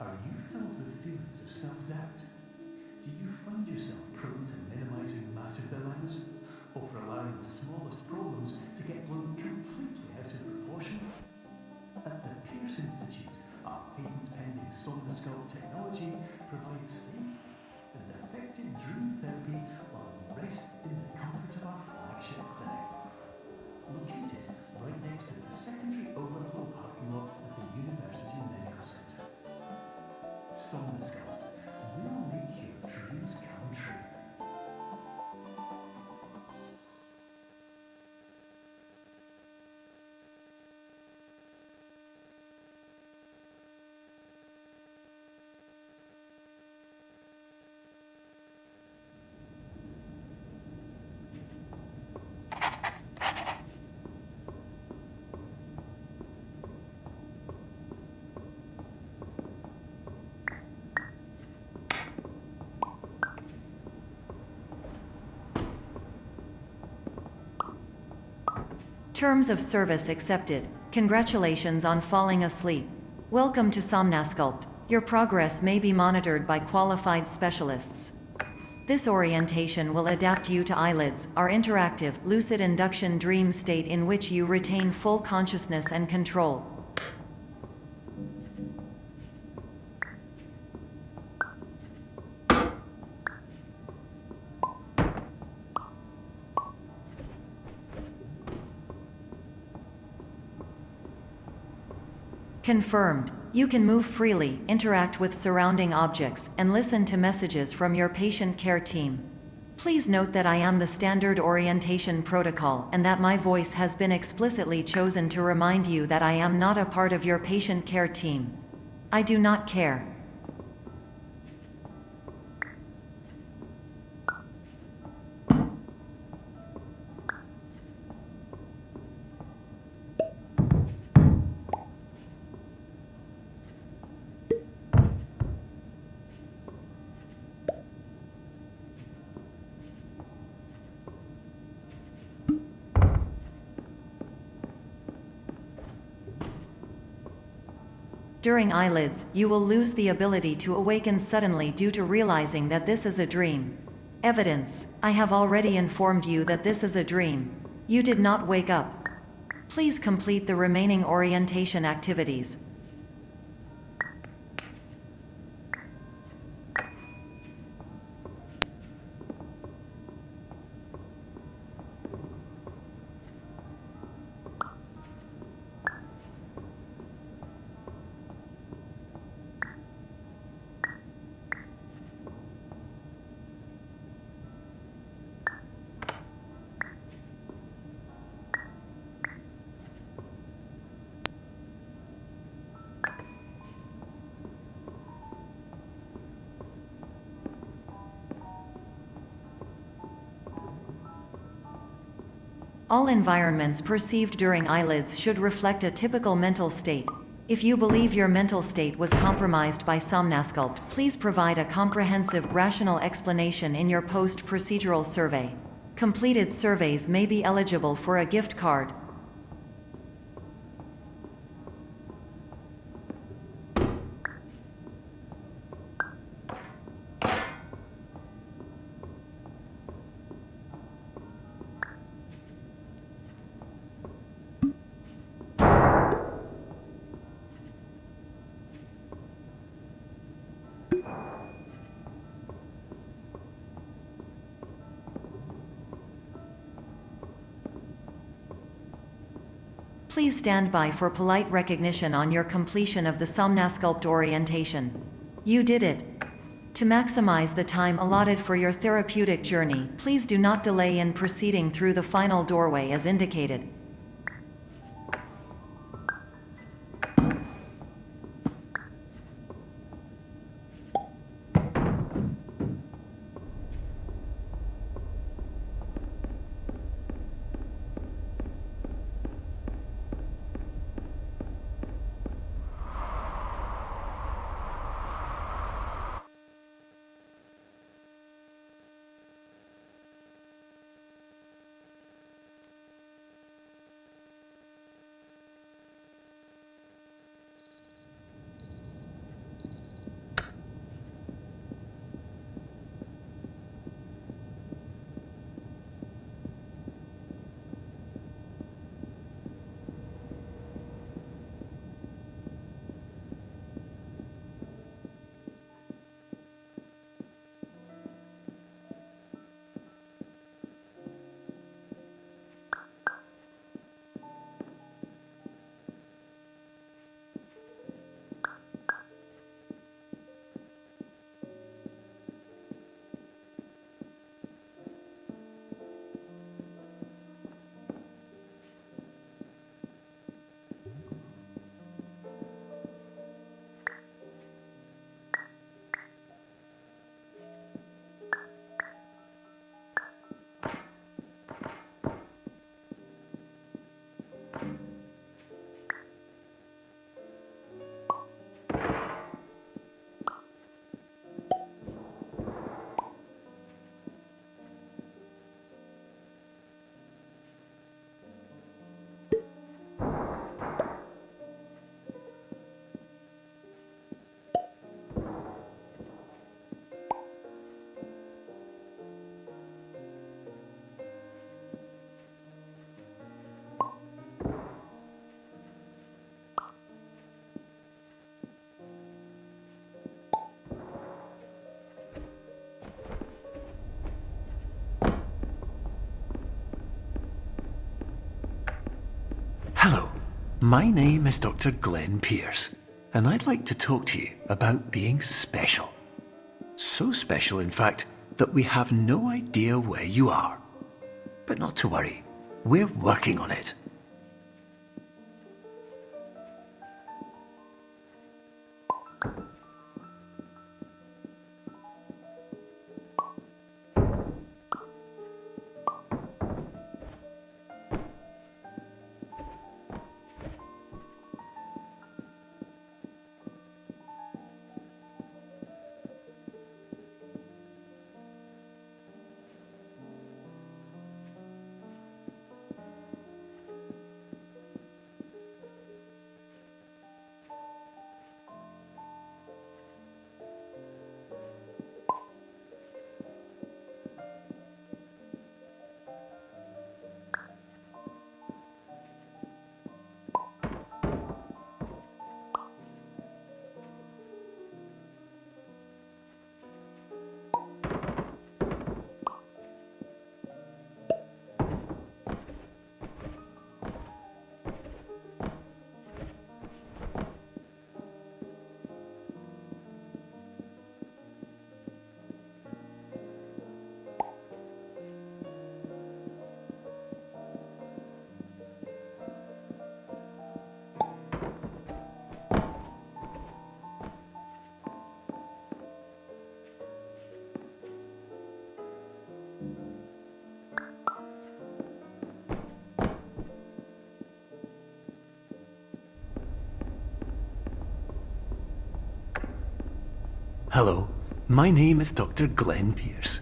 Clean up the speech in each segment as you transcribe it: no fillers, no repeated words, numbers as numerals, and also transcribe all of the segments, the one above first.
Are you filled with feelings of self-doubt? Do you find yourself prone to minimizing massive dilemmas, or for allowing the smallest problems to get blown completely out of proportion? At the Pierce Institute, our patent-pending somnosculpt technology provides safe and effective dream therapy while you rest in the comfort of our flagship clinic. Located right next to the secondary overflow parking lot at the University Medical Center. Somnosculpt, we'll make your dreams come true. Terms of service accepted. Congratulations on falling asleep. Welcome to Somnosculpt. Your progress may be monitored by qualified specialists. This orientation will adapt you to eyelids, our interactive, lucid induction dream state in which you retain full consciousness and control. Confirmed. You can move freely, interact with surrounding objects, and listen to messages from your patient care team. Please note that I am the standard orientation protocol and that my voice has been explicitly chosen to remind you that I am not a part of your patient care team. I do not care. During eyelids, you will lose the ability to awaken suddenly due to realizing that this is a dream. Evidence: I have already informed you that this is a dream. You did not wake up. Please complete the remaining orientation activities. All environments perceived during eyelids should reflect a typical mental state. If you believe your mental state was compromised by Somnosculpt, please provide a comprehensive, rational explanation in your post-procedural survey. Completed surveys may be eligible for a gift card. Please stand by for polite recognition on your completion of the Somnosculpt orientation. You did it. To maximize the time allotted for your therapeutic journey, please do not delay in proceeding through the final doorway as indicated. Hello, my name is Dr. Glenn Pierce, and I'd like to talk to you about being special. So special, in fact, that we have no idea where you are. But not to worry, we're working on it. Hello, my name is Dr. Glenn Pierce,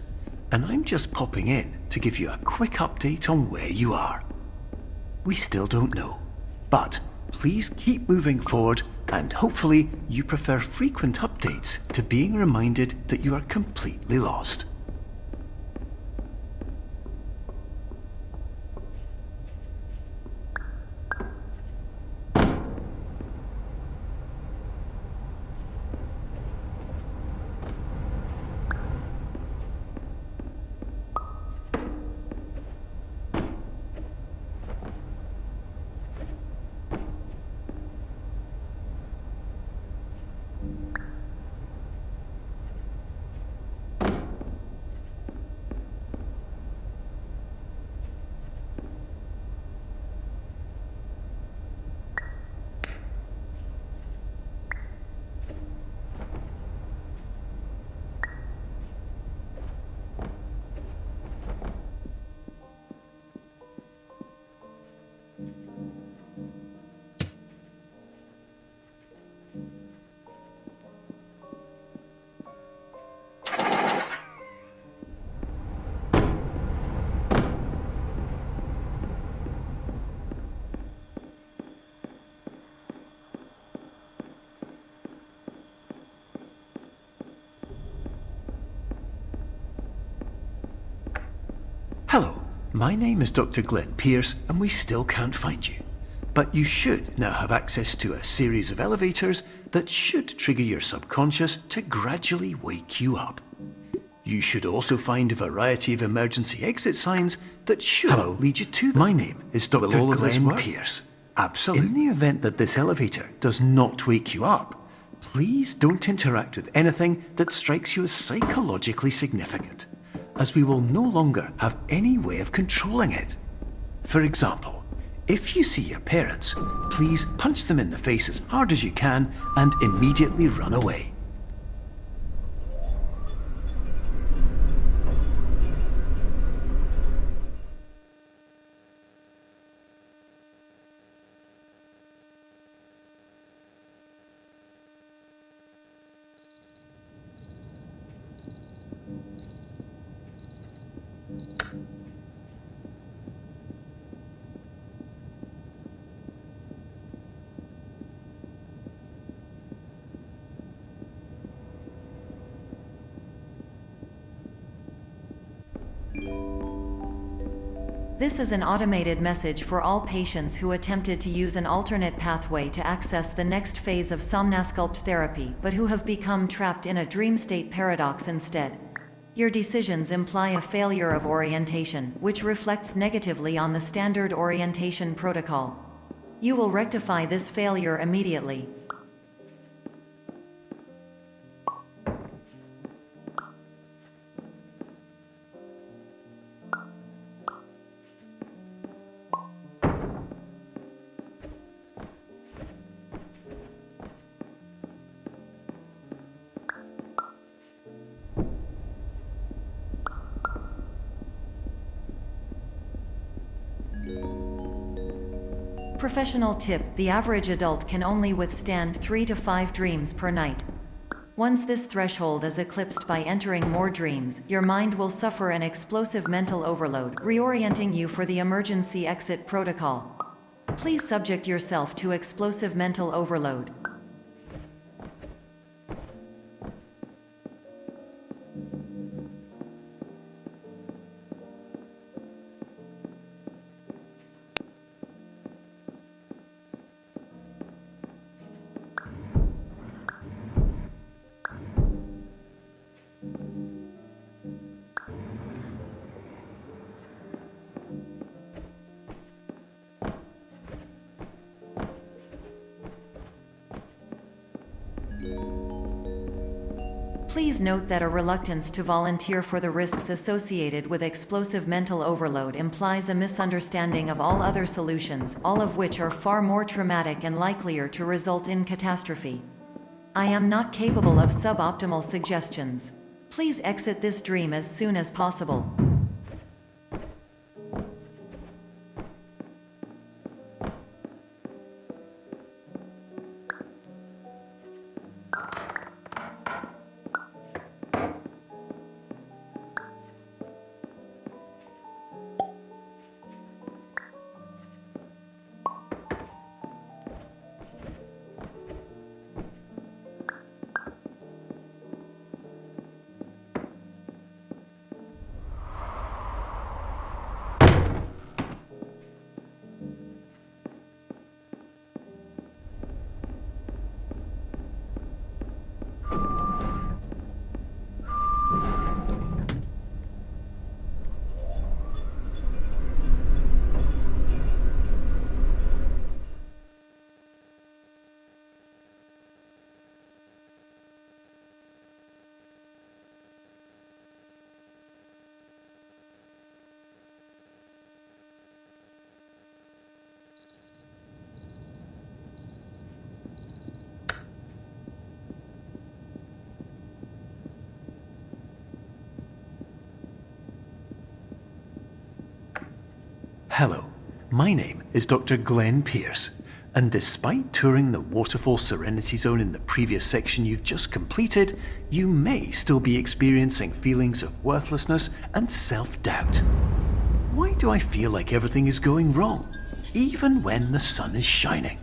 and I'm just popping in to give you a quick update on where you are. We still don't know, but please keep moving forward, and hopefully you prefer frequent updates to being reminded that you are completely lost. Hello, my name is Dr. Glenn Pierce, and we still can't find you. But you should now have access to a series of elevators that should trigger your subconscious to gradually wake you up. You should also find a variety of emergency exit signs that should lead you to them. My name is Dr. Glenn Pierce. Absolutely. In the event that this elevator does not wake you up, please don't interact with anything that strikes you as psychologically significant, as we will no longer have any way of controlling it. For example, if you see your parents, please punch them in the face as hard as you can and immediately run away. This is an automated message for all patients who attempted to use an alternate pathway to access the next phase of somnasculpt therapy but who have become trapped in a dream state paradox instead. Your decisions imply a failure of orientation, which reflects negatively on the standard orientation protocol. You will rectify this failure immediately. Professional tip: the average adult can only withstand 3 to 5 dreams per night. Once this threshold is eclipsed by entering more dreams, your mind will suffer an explosive mental overload, reorienting you for the emergency exit protocol. Please subject yourself to explosive mental overload. Please note that a reluctance to volunteer for the risks associated with explosive mental overload implies a misunderstanding of all other solutions, all of which are far more traumatic and likelier to result in catastrophe. I am not capable of suboptimal suggestions. Please exit this dream as soon as possible. Hello, my name is Dr. Glenn Pierce, and despite touring the Waterfall Serenity Zone in the previous section you've just completed, you may still be experiencing feelings of worthlessness and self-doubt. Why do I feel like everything is going wrong, even when the sun is shining?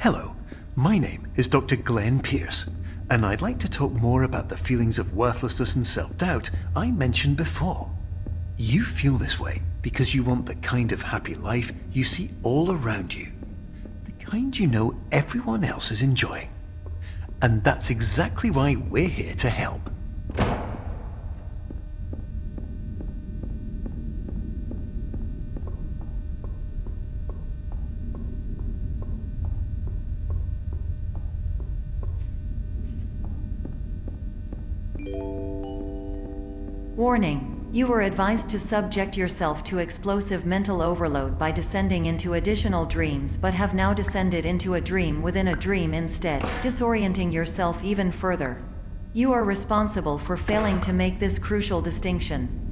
Hello, my name is Dr. Glenn Pierce, and I'd like to talk more about the feelings of worthlessness and self-doubt I mentioned before. You feel this way because you want the kind of happy life you see all around you, the kind you know everyone else is enjoying. And that's exactly why we're here to help. Warning: you were advised to subject yourself to explosive mental overload by descending into additional dreams, but have now descended into a dream within a dream instead, disorienting yourself even further. You are responsible for failing to make this crucial distinction.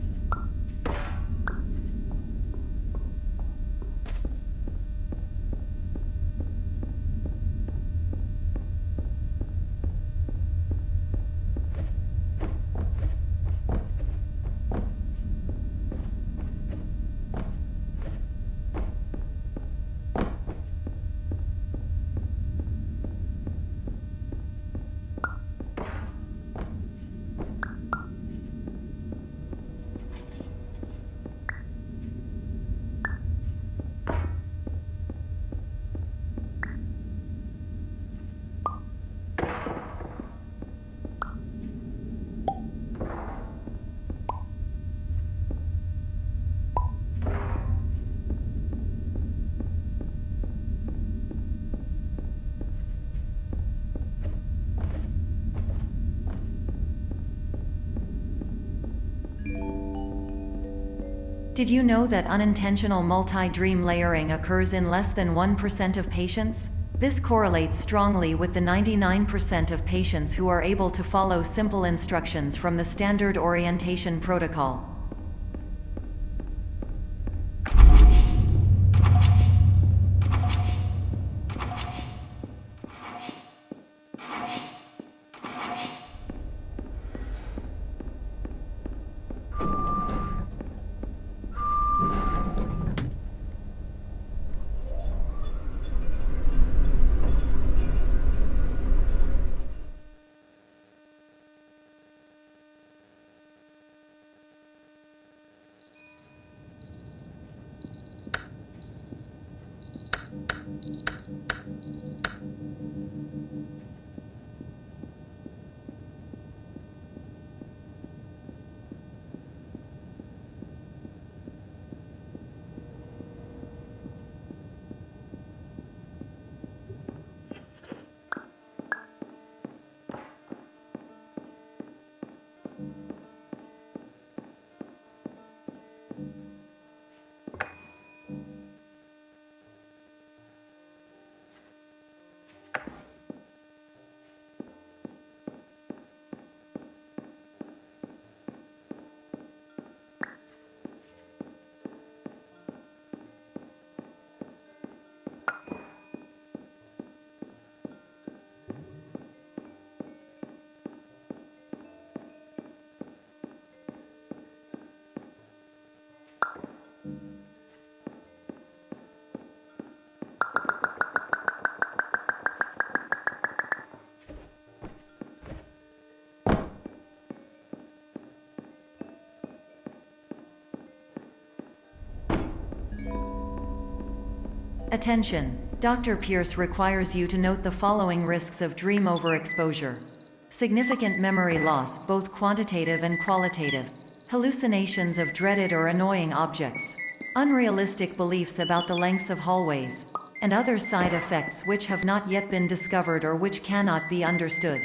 Did you know that unintentional multi-dream layering occurs in less than 1% of patients? This correlates strongly with the 99% of patients who are able to follow simple instructions from the standard orientation protocol. Attention! Dr. Pierce requires you to note the following risks of dream overexposure. Significant memory loss, both quantitative and qualitative. Hallucinations of dreaded or annoying objects. Unrealistic beliefs about the lengths of hallways. And other side effects which have not yet been discovered or which cannot be understood.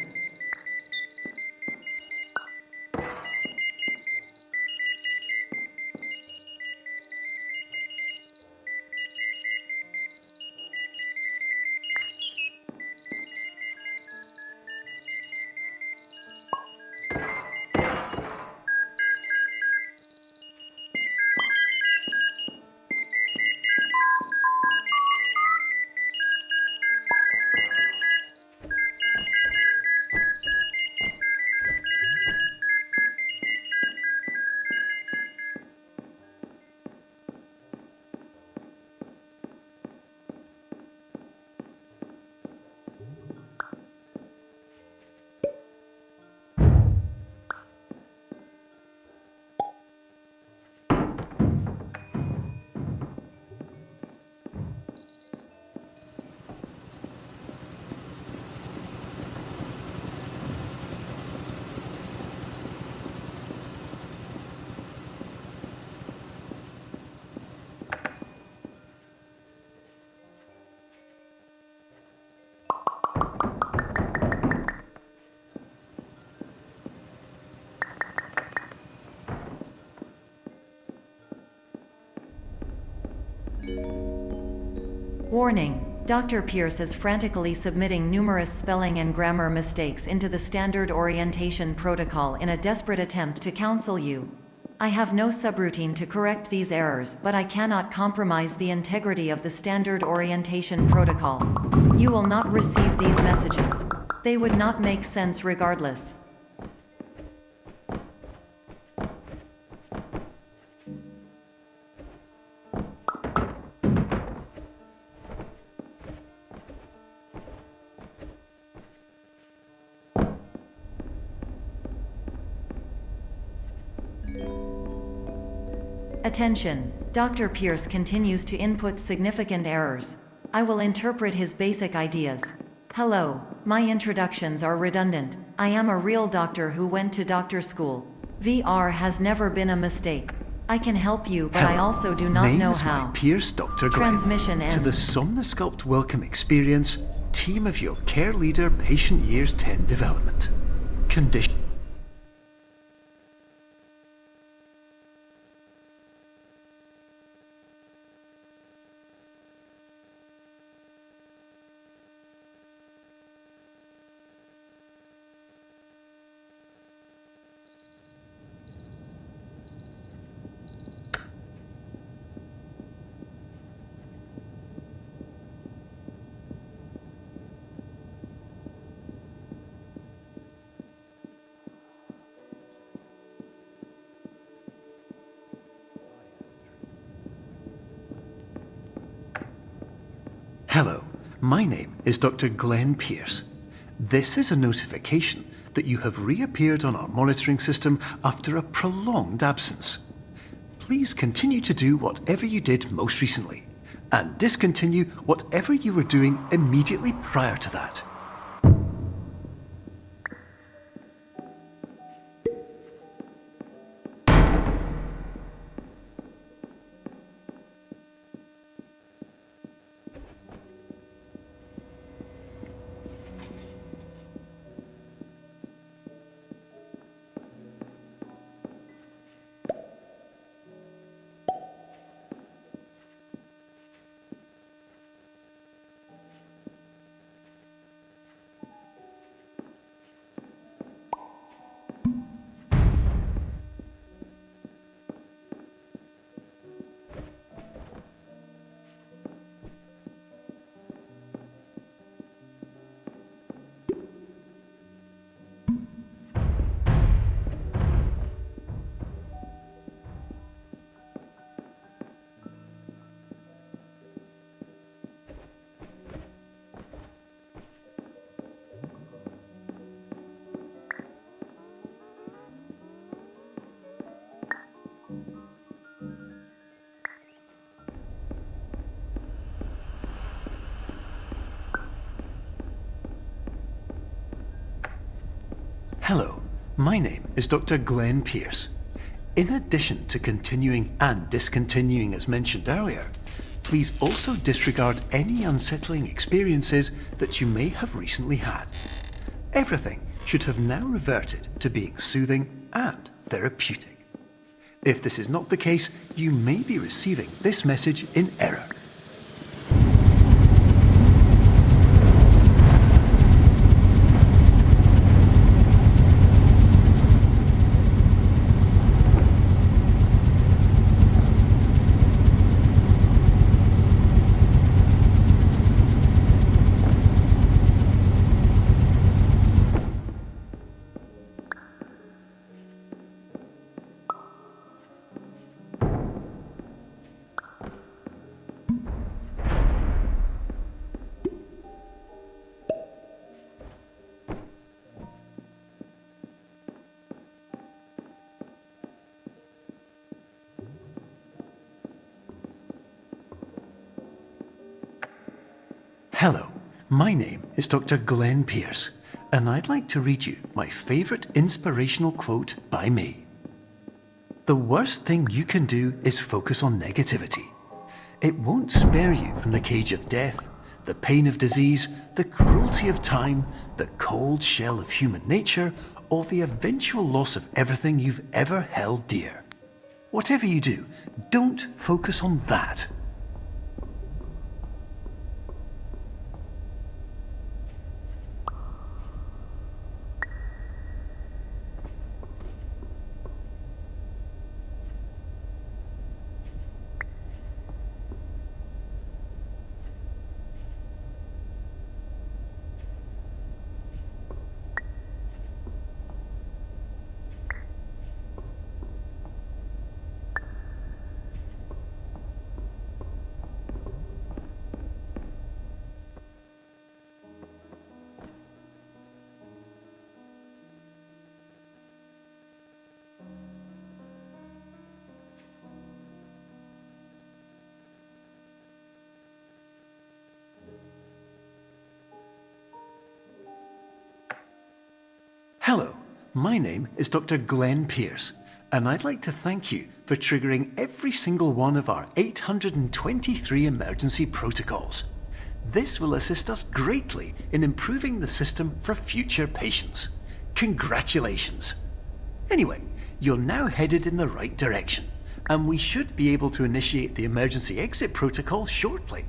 Warning. Dr. Pierce is frantically submitting numerous spelling and grammar mistakes into the standard orientation protocol in a desperate attempt to counsel you. I have no subroutine to correct these errors, but I cannot compromise the integrity of the standard orientation protocol. You will not receive these messages. They would not make sense regardless. Attention! Dr. Pierce continues to input significant errors. I will interpret his basic ideas. Hello, my introductions are redundant. I am a real doctor who went to doctor school. VR has never been a mistake. I can help you, but I also do not know how. Name is Pierce, Dr. Glenn. Transmission ends. To the Somnosculpt Welcome Experience, team of your care leader, patient years 10 development. Condition. Hello, my name is Dr. Glenn Pierce. This is a notification that you have reappeared on our monitoring system after a prolonged absence. Please continue to do whatever you did most recently, and discontinue whatever you were doing immediately prior to that. Hello, my name is Dr. Glenn Pierce. In addition to continuing and discontinuing as mentioned earlier, please also disregard any unsettling experiences that you may have recently had. Everything should have now reverted to being soothing and therapeutic. If this is not the case, you may be receiving this message in error. Hello, my name is Dr. Glenn Pierce, and I'd like to read you my favorite inspirational quote by me. The worst thing you can do is focus on negativity. It won't spare you from the cage of death, the pain of disease, the cruelty of time, the cold shell of human nature, or the eventual loss of everything you've ever held dear. Whatever you do, don't focus on that. Hello, my name is Dr. Glenn Pierce, and I'd like to thank you for triggering every single one of our 823 emergency protocols. This will assist us greatly in improving the system for future patients. Congratulations! Anyway, you're now headed in the right direction, and we should be able to initiate the emergency exit protocol shortly.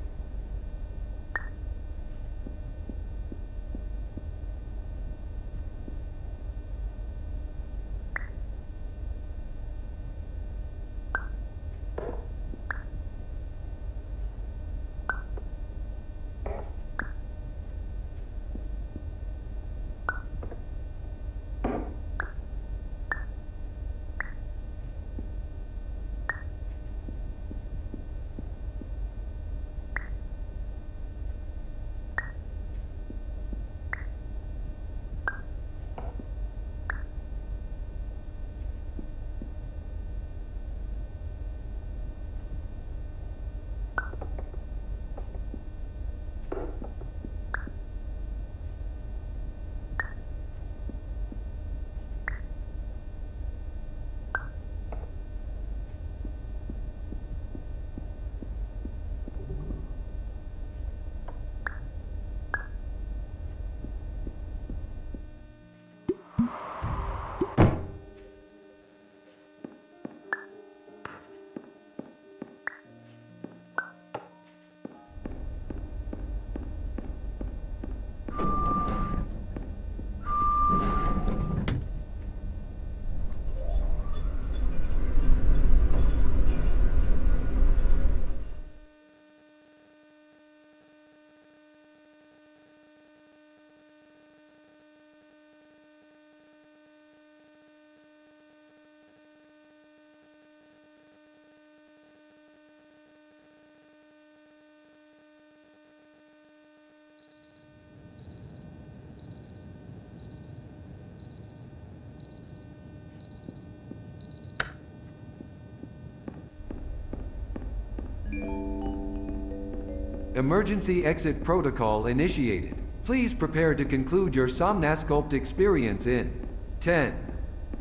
Emergency exit protocol initiated. Please prepare to conclude your Somnasculpt experience in 10,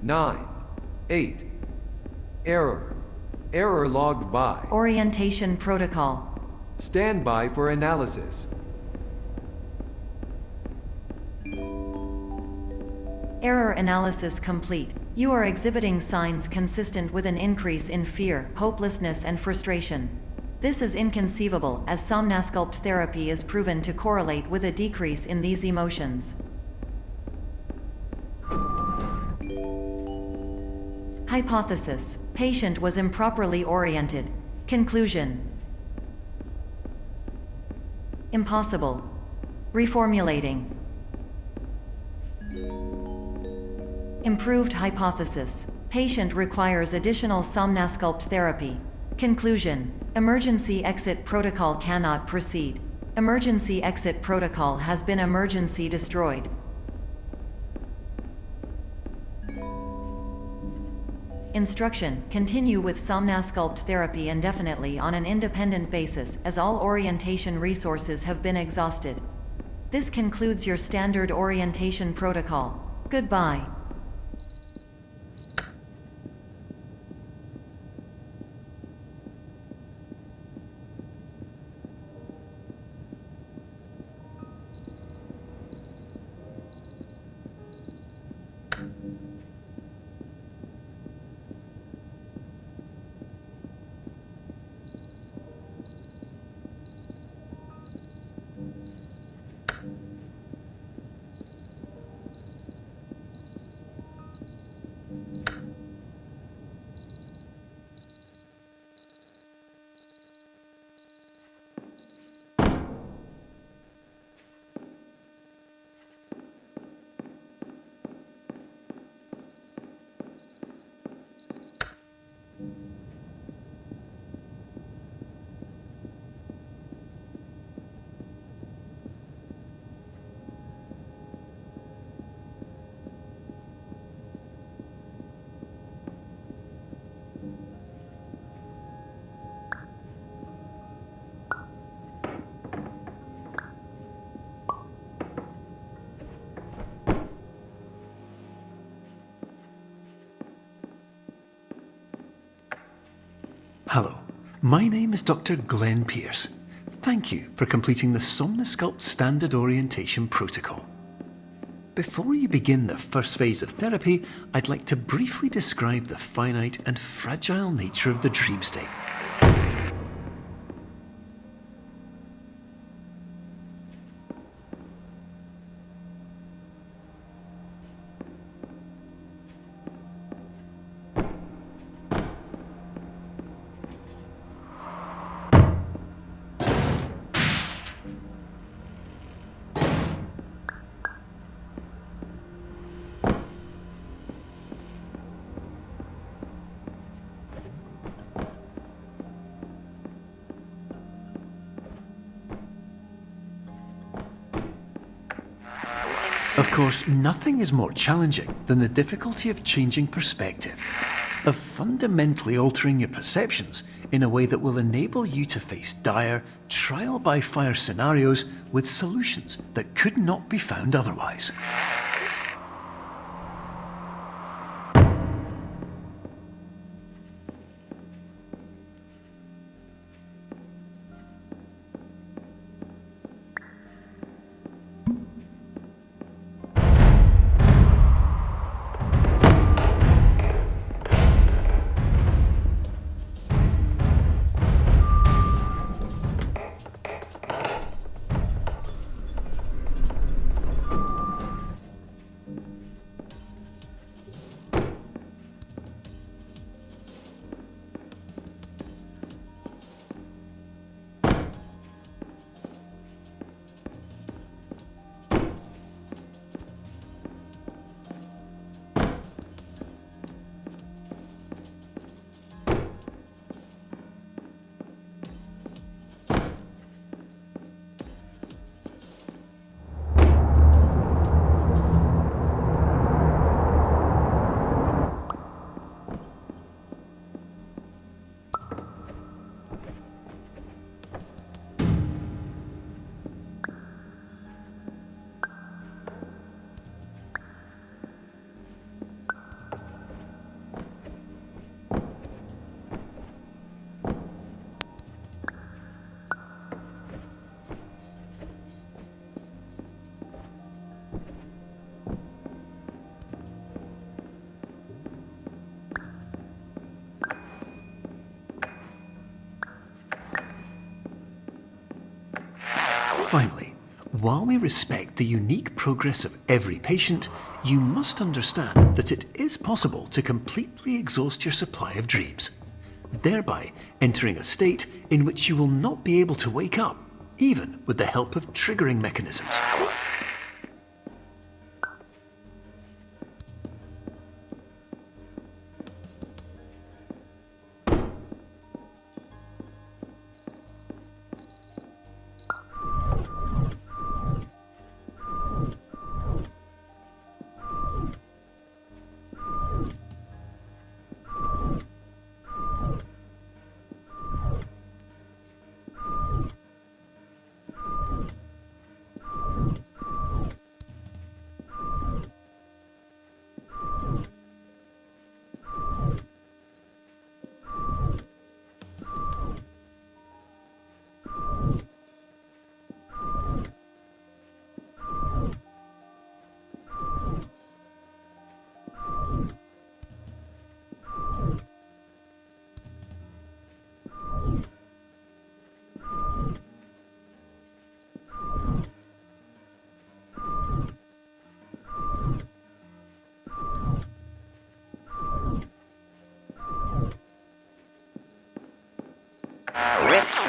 9, 8. Error. Error logged by. Orientation protocol. Stand by for analysis. Error analysis complete. You are exhibiting signs consistent with an increase in fear, hopelessness, and frustration. This is inconceivable, as Somnasculpt therapy is proven to correlate with a decrease in these emotions. Hypothesis: patient was improperly oriented. Conclusion: impossible. Reformulating. Improved hypothesis: patient requires additional Somnasculpt therapy. Conclusion: emergency exit protocol cannot proceed. Emergency exit protocol has been emergency destroyed. Instruction: continue with Somnasculpt therapy indefinitely on an independent basis, as all orientation resources have been exhausted. This concludes your standard orientation protocol. Goodbye. My name is Dr. Glenn Pierce. Thank you for completing the Somnosculpt Standard Orientation Protocol. Before you begin the first phase of therapy, I'd like to briefly describe the finite and fragile nature of the dream state. Of course, nothing is more challenging than the difficulty of changing perspective, of fundamentally altering your perceptions in a way that will enable you to face dire, trial-by-fire scenarios with solutions that could not be found otherwise. Finally, while we respect the unique progress of every patient, you must understand that it is possible to completely exhaust your supply of dreams, thereby entering a state in which you will not be able to wake up, even with the help of triggering mechanisms.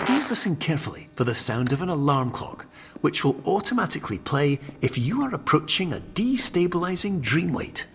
Please listen carefully for the sound of an alarm clock, which will automatically play if you are approaching a destabilizing dream weight.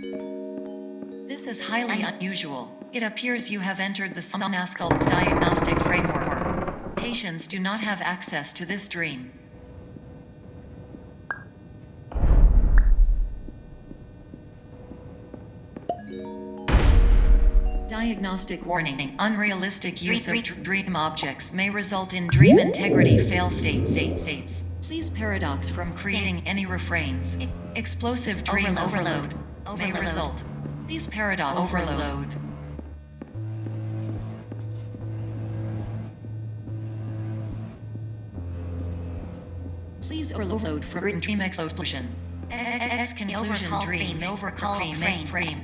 This is highly unusual. It appears you have entered the Somnasculpt diagnostic framework. Patients do not have access to this dream. Diagnostic warning. Unrealistic use of dream objects may result in dream integrity fail states. Please paradox from creating any refrains. Explosive dream overload may result. Please paradox overload. Please overload for dream explosion. Conclusion dream overcall frame.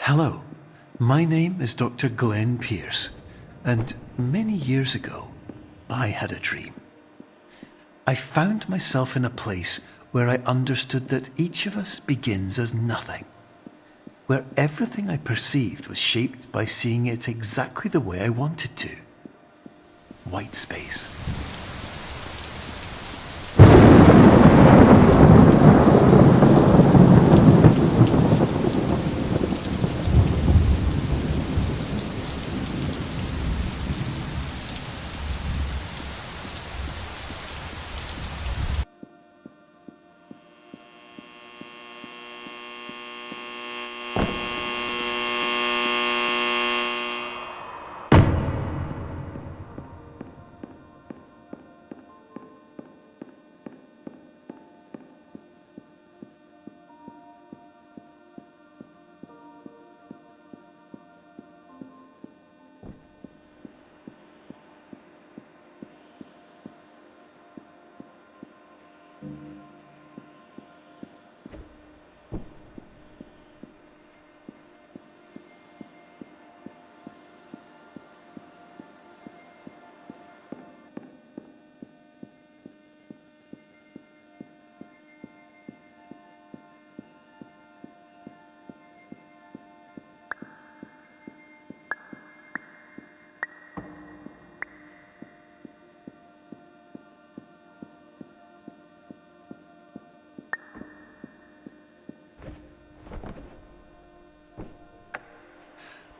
Hello, my name is Dr. Glenn Pierce, and many years ago, I had a dream. I found myself in a place where I understood that each of us begins as nothing, where everything I perceived was shaped by seeing it exactly the way I wanted to. White space.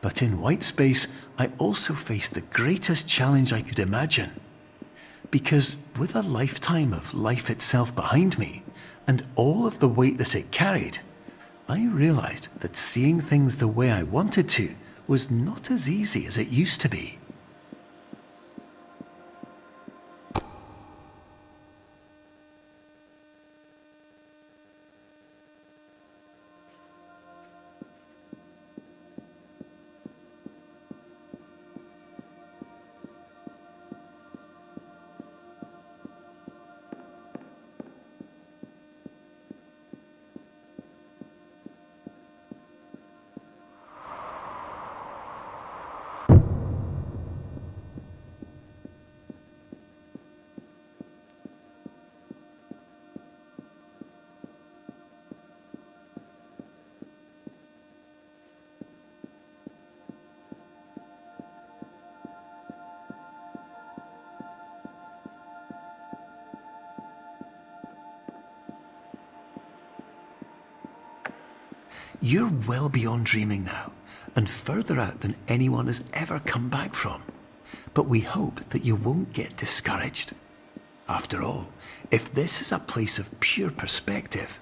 But in white space, I also faced the greatest challenge I could imagine. Because with a lifetime of life itself behind me, and all of the weight that it carried, I realized that seeing things the way I wanted to was not as easy as it used to be. You're well beyond dreaming now, and further out than anyone has ever come back from. But we hope that you won't get discouraged. After all, if this is a place of pure perspective,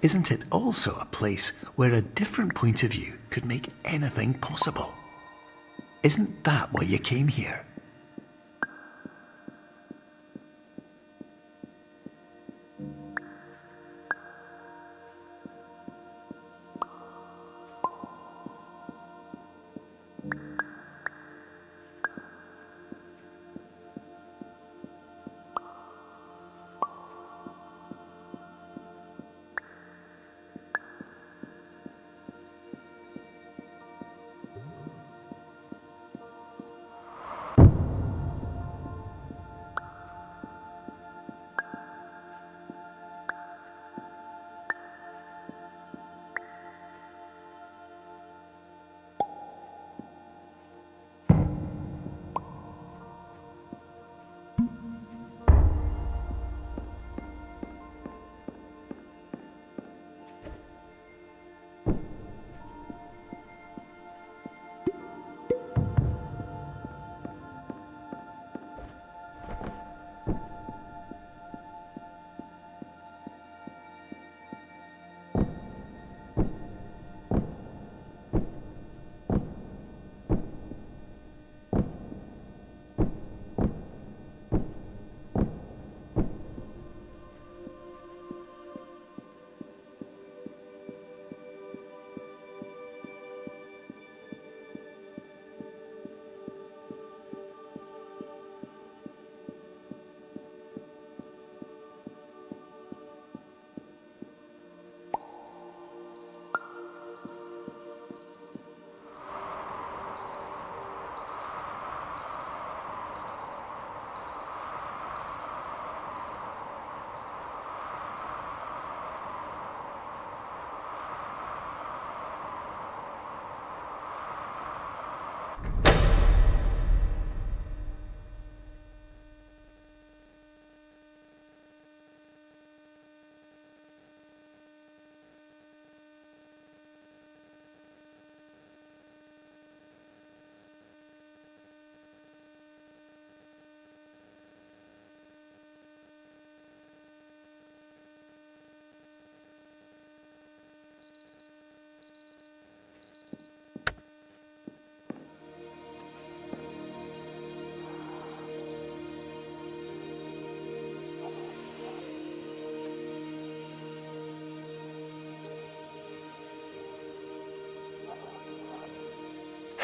isn't it also a place where a different point of view could make anything possible? Isn't that why you came here?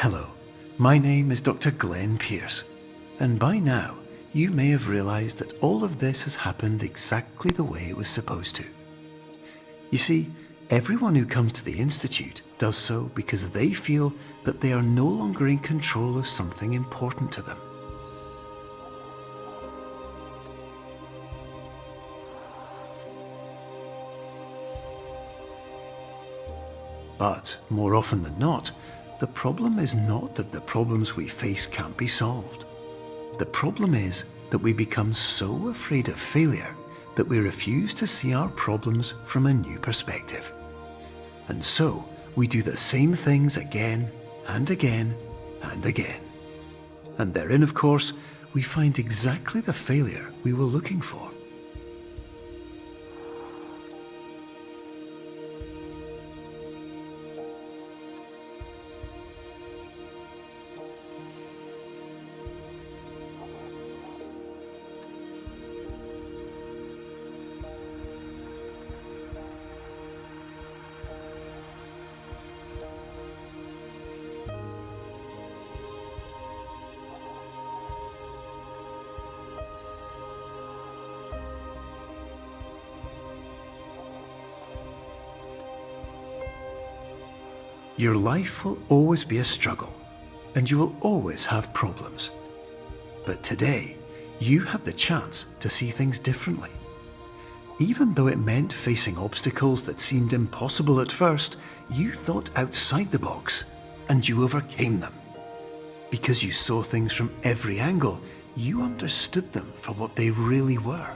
Hello, my name is Dr. Glenn Pierce, and by now you may have realized that all of this has happened exactly the way it was supposed to. You see, everyone who comes to the Institute does so because they feel that they are no longer in control of something important to them. But more often than not, the problem is not that the problems we face can't be solved. The problem is that we become so afraid of failure that we refuse to see our problems from a new perspective. And so we do the same things again and again and again. And therein, of course, we find exactly the failure we were looking for. Your life will always be a struggle, and you will always have problems. But today, you had the chance to see things differently. Even though it meant facing obstacles that seemed impossible at first, you thought outside the box, and you overcame them. Because you saw things from every angle, you understood them for what they really were.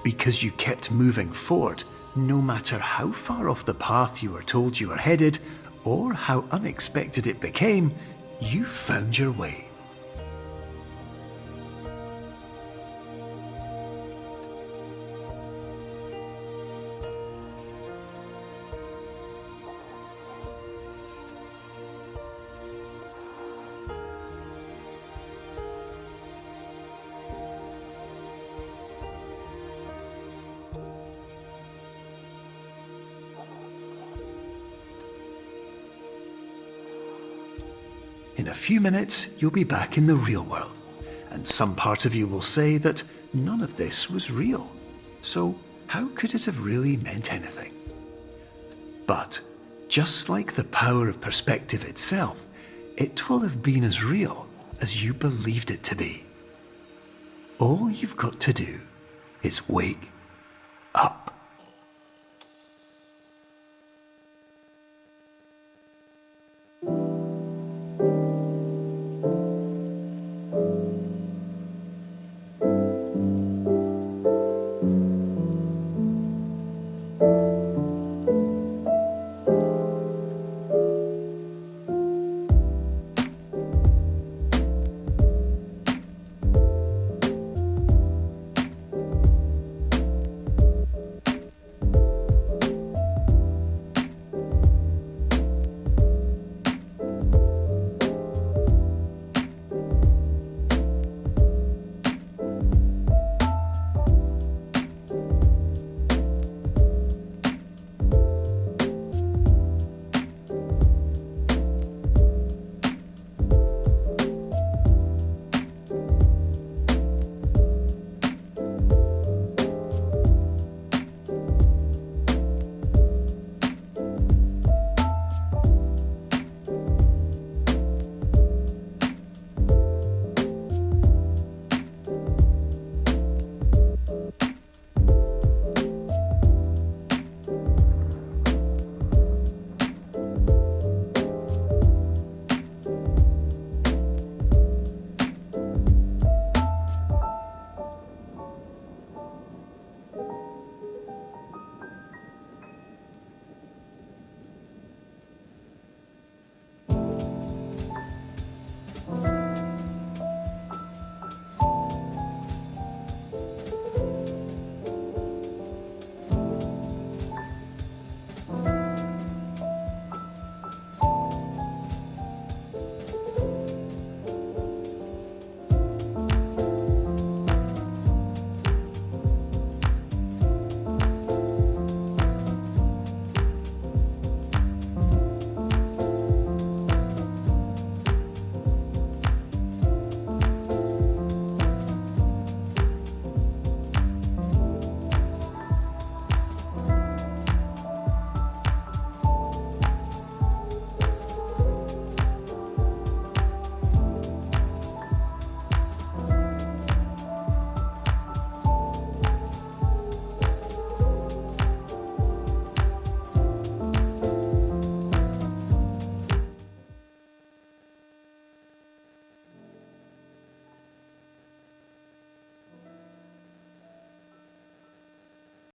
Because you kept moving forward, no matter how far off the path you were told you were headed, or how unexpected it became, you found your way. In a few minutes, you'll be back in the real world, and some part of you will say that none of this was real. So, how could it have really meant anything? But, just like the power of perspective itself, it will have been as real as you believed it to be. All you've got to do is wake up.